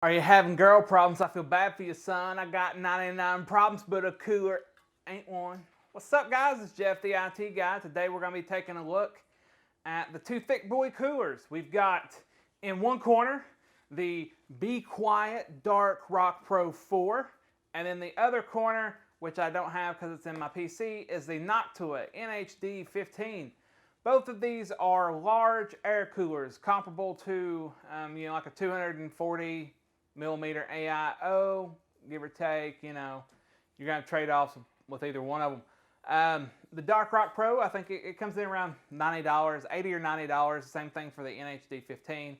Are you having girl problems? I feel bad for you, son. I got 99 problems, but a cooler ain't one. What's up, guys? It's Jeff, the IT guy. Today we're going to be taking a look at the two Thicc boy coolers. We've got in one corner the Be Quiet Dark Rock Pro 4, and in the other corner, which I don't have because it's in my PC, is the Noctua NH-D15. Both of these are large air coolers, comparable to like a 240 millimeter AIO, give or take. You're going to trade offs with either one of them. The Dark Rock Pro, I think it comes in around $90, $80 or $90. Same thing for the NH-D15.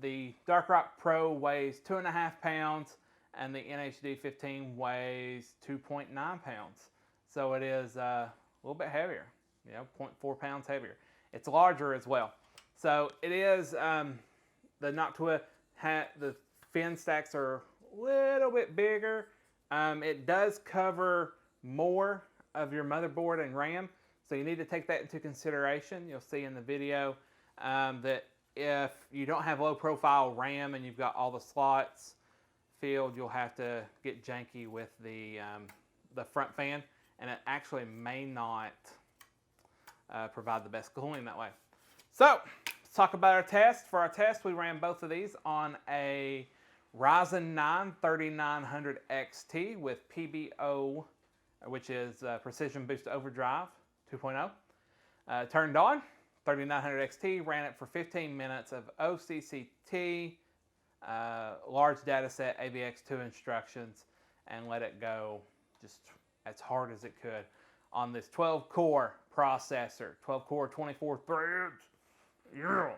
The Dark Rock Pro weighs 2.5 pounds, and the NH-D15 weighs 2.9 pounds. So it is a little bit heavier, 0.4 pounds heavier. It's larger as well. So it is, the Noctua, the fin stacks are a little bit bigger. It does cover more of your motherboard and RAM, so you need to take that into consideration. You'll see in the video that if you don't have low profile RAM and you've got all the slots filled, you'll have to get janky with the front fan, and it actually may not provide the best cooling that way. So let's talk about our test. For our test, we ran both of these on a Ryzen 9 3900 XT with PBO, which is Precision Boost Overdrive 2.0. Turned on 3900 XT, ran it for 15 minutes of OCCT, large data set, AVX2 instructions, and let it go just as hard as it could on this 12-core processor, 12-core, 24 threads, yeah,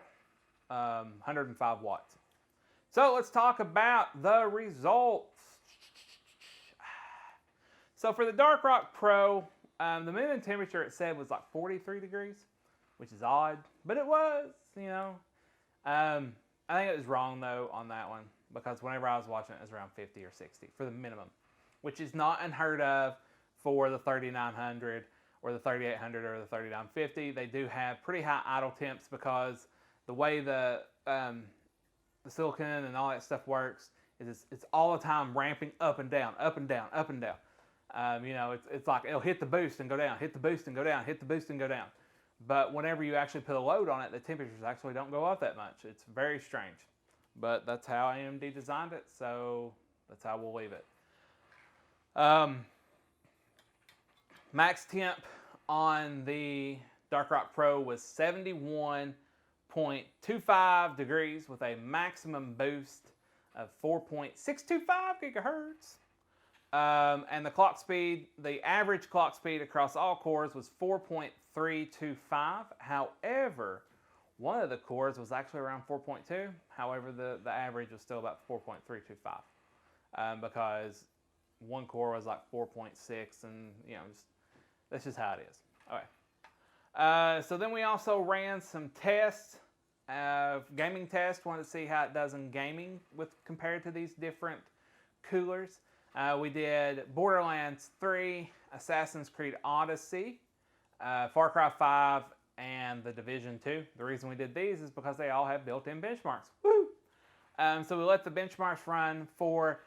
105 watts. So let's talk about the results. So for the Dark Rock Pro, the minimum temperature it said was like 43 degrees, which is odd, but it was, I think it was wrong though on that one, because whenever I was watching it was around 50 or 60 for the minimum, which is not unheard of for the 3900 or the 3800 or the 3950. They do have pretty high idle temps because the way the silicon and all that stuff works is it's all the time ramping up and down, up and down, up and down. It's like it'll hit the boost and go down, hit the boost and go down, hit the boost and go down. But whenever you actually put a load on it, the temperatures actually don't go up that much. It's very strange. But that's how AMD designed it, so that's how we'll leave it. Max temp on the Dark Rock Pro was 71.25 degrees with a maximum boost of 4.625 gigahertz. And the clock speed, the average clock speed across all cores was 4.325. However, one of the cores was actually around 4.2. However, the average was still about 4.325 because one core was like 4.6, and that's just how it is. Okay. So then we also ran some tests, gaming tests. Wanted to see how it does in gaming compared to these different coolers. We did Borderlands 3, Assassin's Creed Odyssey, Far Cry 5, and The Division 2. The reason we did these is because they all have built-in benchmarks. Woo! So we let the benchmarks run. For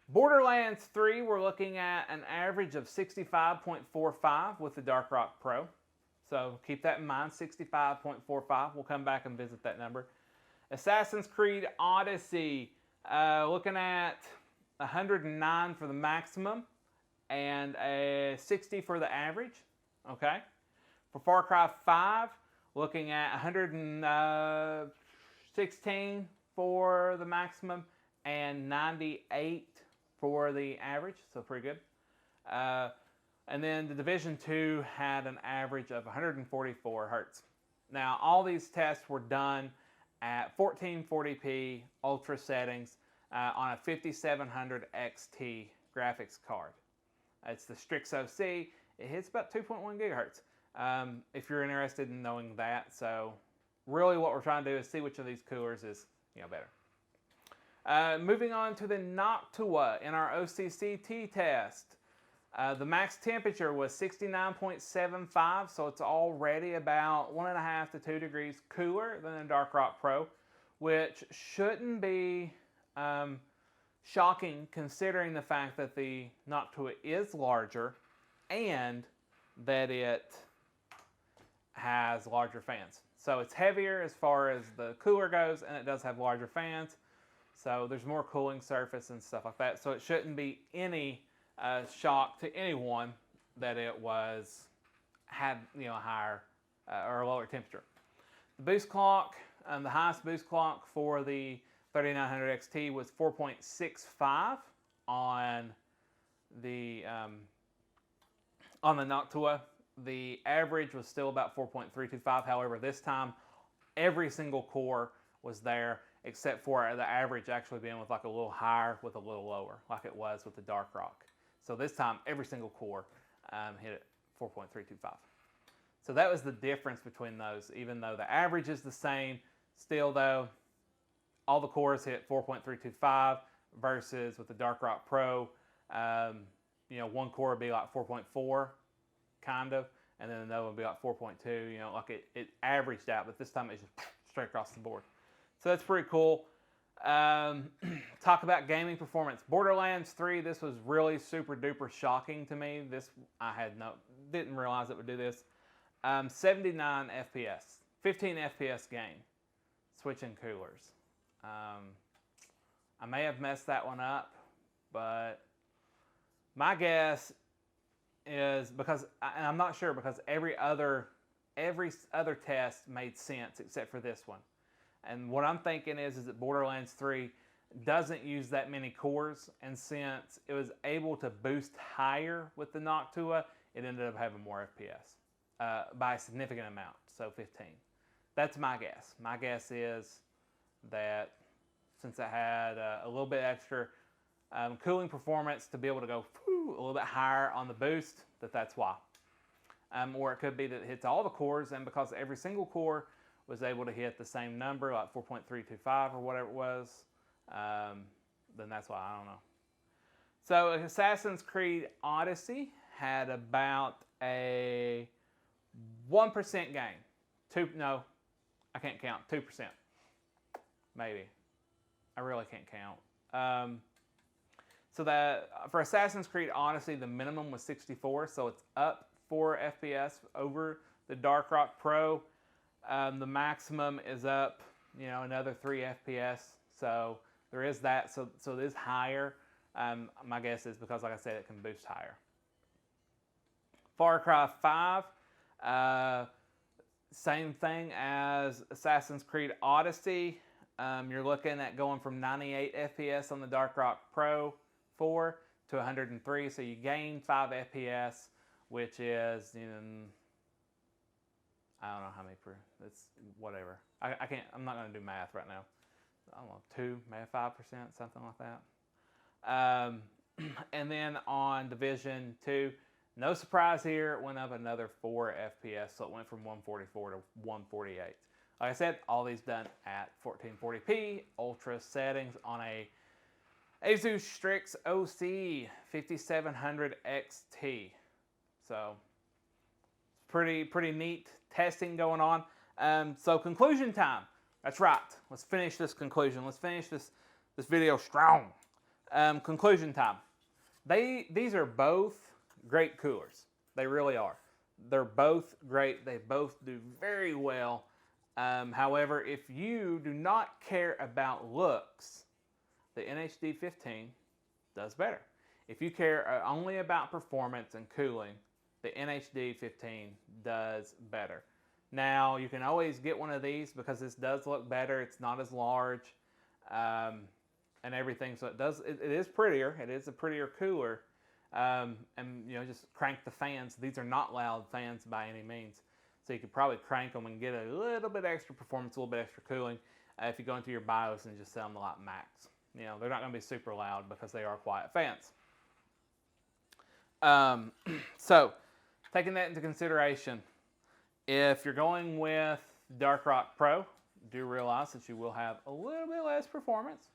Borderlands 3, we're looking at an average of 65.45 with the Dark Rock Pro. So keep that in mind, 65.45. We'll come back and visit that number. Assassin's Creed Odyssey, looking at 109 for the maximum and a 60 for the average. Okay. For Far Cry 5, looking at 116 for the maximum and 98 for the average, so pretty good. And then the Division 2 had an average of 144 hertz. Now, all these tests were done at 1440p ultra settings on a 5700 XT graphics card. It's the Strix OC. It hits about 2.1 gigahertz. If you're interested in knowing that. So really what we're trying to do is see which of these coolers is better. Moving on to the Noctua in our OCCT test. The max temperature was 69.75, so it's already about 1.5 to 2 degrees cooler than the Dark Rock Pro, which shouldn't be shocking considering the fact that the Noctua is larger and that it has larger fans. So it's heavier as far as the cooler goes, and it does have larger fans. So there's more cooling surface and stuff like that. So it shouldn't be any shock to anyone that it had a higher or a lower temperature. The boost clock, the highest boost clock for the 3900 XT was 4.65 on the Noctua. The average was still about 4.325. However, this time every single core was there, except for the average actually being with like a little higher with a little lower, like it was with the Dark Rock. So this time every single core hit at 4.325. So that was the difference between those. Even though the average is the same, still though, all the cores hit 4.325 versus with the Dark Rock Pro, one core would be like 4.4, kind of, and then another would be like 4.2, like it averaged out, but this time it's just straight across the board. So that's pretty cool. Talk about gaming performance. Borderlands 3, this was really super duper shocking to me. This, didn't realize it would do this. 79 FPS, 15 FPS game, switching coolers. I may have messed that one up, but my guess is because, and I'm not sure, because every other test made sense except for this one. And what I'm thinking is that Borderlands 3 doesn't use that many cores, and since it was able to boost higher with the Noctua, it ended up having more FPS by a significant amount, so 15. That's my guess. My guess is that since it had a little bit extra cooling performance to be able to go a little bit higher on the boost, that's why. Or it could be that it hits all the cores, and because every single core was able to hit the same number, like 4.325 or whatever it was, then that's why. I don't know. So Assassin's Creed Odyssey had about a 1% gain. No, I can't count. 2%. Maybe. I really can't count. So that for Assassin's Creed Odyssey, the minimum was 64, so it's up 4 FPS over the Dark Rock Pro. The maximum is up, another 3 FPS. So there is that. So it is higher. My guess is because, like I said, it can boost higher. Far Cry 5, same thing as Assassin's Creed Odyssey. You're looking at going from 98 FPS on the Dark Rock Pro 4 to 103. So you gain 5 FPS, which is, I don't know how many it's whatever. I can't, I'm not going to do math right now. I don't know, 2, maybe 5%, something like that. And then on Division 2, no surprise here, it went up another 4 FPS, so it went from 144 to 148. Like I said, all these done at 1440p, ultra settings on a Asus Strix OC 5700 XT. So, pretty neat testing going on. So conclusion time. That's right. Let's finish this conclusion. Let's finish this video strong. Conclusion time. These are both great coolers. They really are. They're both great. They both do very well. However, if you do not care about looks, the NH-D15 does better. If you care only about performance and cooling, the NH-D15 does better. Now, you can always get one of these because this does look better. It's not as large and everything. So it is prettier. It is a prettier cooler. And just crank the fans. These are not loud fans by any means. So you could probably crank them and get a little bit extra performance, a little bit extra cooling if you go into your BIOS and just set them to like max. They're not going to be super loud because they are quiet fans. So, taking that into consideration, if you're going with Dark Rock Pro, do realize that you will have a little bit less performance,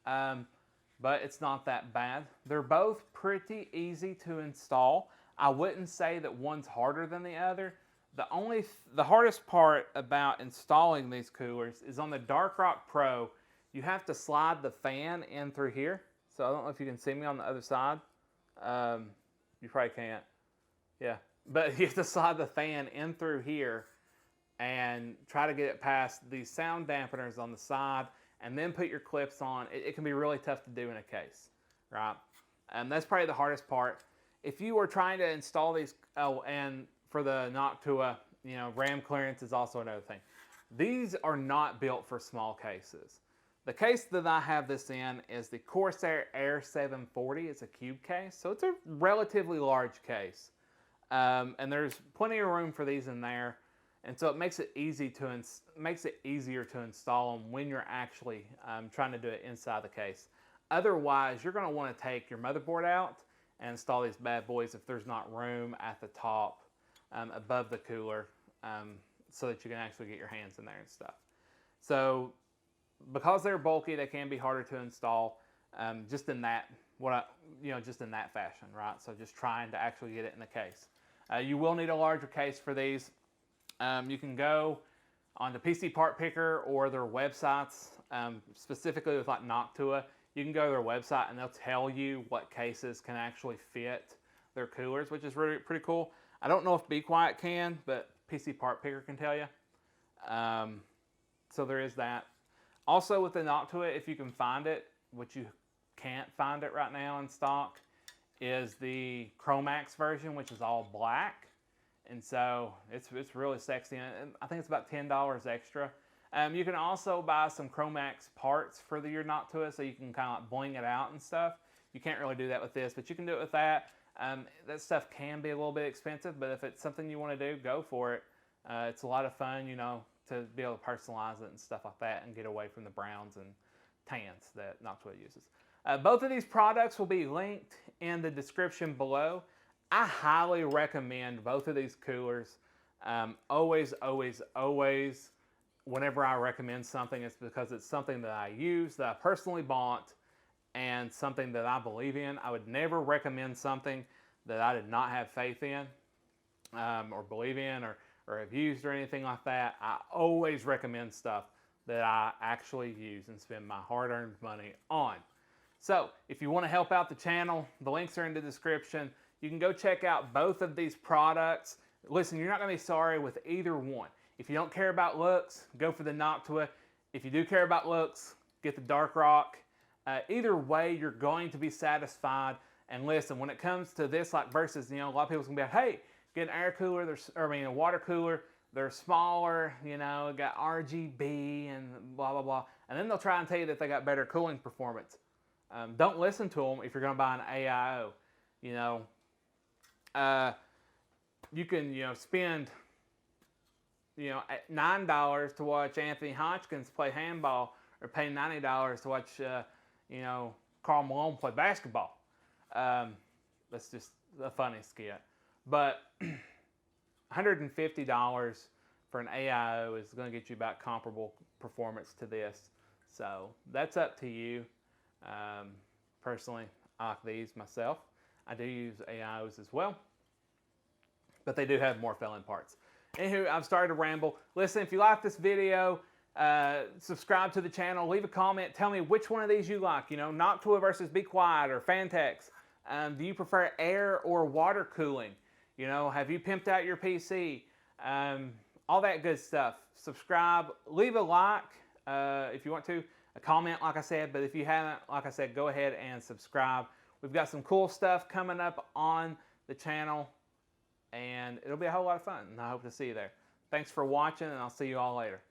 but it's not that bad. They're both pretty easy to install. I wouldn't say that one's harder than the other. The hardest part about installing these coolers is on the Dark Rock Pro. you have to slide the fan in through here. So I don't know if you can see me on the other side. You probably can't. Yeah. But you have to slide the fan in through here and try to get it past these sound dampeners on the side and then put your clips on. It can be really tough to do in a case, right? And that's probably the hardest part. If you are trying to install these, oh, and for the Noctua, you know, RAM clearance is also another thing. These are not built for small cases. The case that I have this in is the Corsair Air 740. It's a cube case, so it's a relatively large case. And there's plenty of room for these in there. And so it makes it easier to install them when you're actually trying to do it inside the case. Otherwise, you're going to want to take your motherboard out and install these bad boys if there's not room at the top above the cooler so that you can actually get your hands in there and stuff. So because they're bulky, they can be harder to install just in that fashion, right? So just trying to actually get it in the case. You will need a larger case for these. You can go on the PC Part Picker or their websites, specifically with like Noctua. You can go to their website and they'll tell you what cases can actually fit their coolers, which is really pretty cool. I don't know if Be Quiet can, but PC Part Picker can tell you. So there is that. Also with the Noctua, if you can find it, which you can't find it right now in stock, is the Chromax version, which is all black. And so it's really sexy. And I think it's about $10 extra. You can also buy some Chromax parts for your Noctua so you can kind of like bling it out and stuff. You can't really do that with this, but you can do it with that. That stuff can be a little bit expensive, but if it's something you want to do, go for it. It's a lot of fun, you know, to be able to personalize it and stuff like that and get away from the browns and tans that Noctua uses. Both of these products will be linked in the description below. I highly recommend both of these coolers. Always, whenever I recommend something, it's because it's something that I use, that I personally bought, and something that I believe in. I would never recommend something that I did not have faith in or believe in or have used or anything like that. I always recommend stuff that I actually use and spend my hard-earned money on. So if you want to help out the channel, the links are in the description. You can go check out both of these products. Listen, you're not going to be sorry with either one. If you don't care about looks, go for the Noctua. If you do care about looks, get the Dark Rock. Either way, you're going to be satisfied. And listen, when it comes to this, like versus, you know, a lot of people can be like, hey, get an air cooler, a water cooler. They're smaller, you know, got RGB and blah, blah, blah. And then they'll try and tell you that they got better cooling performance. Don't listen to them if you're going to buy an AIO. You know, you can, you know, spend, you know, $9 to watch Anthony Hodgkins play handball, or pay $90 to watch, you know, Karl Malone play basketball. That's just a funny skit. But $150 for an AIO is going to get you about comparable performance to this. So that's up to you. Personally, I like these myself. I do use AIOs as well, but they do have more fill-in parts. Anywho, I've started to ramble. Listen, if you like this video, subscribe to the channel, leave a comment, tell me which one of these you like. You know, Noctua versus Be Quiet or Fantex. Do you prefer air or water cooling? You know, have you pimped out your PC? All that good stuff. Subscribe, leave a like if you want to, a comment like I said, but if you haven't, like I said, go ahead and subscribe. We've got some cool stuff coming up on the channel, and it'll be a whole lot of fun, and I hope to see you there. Thanks for watching, and I'll see you all later.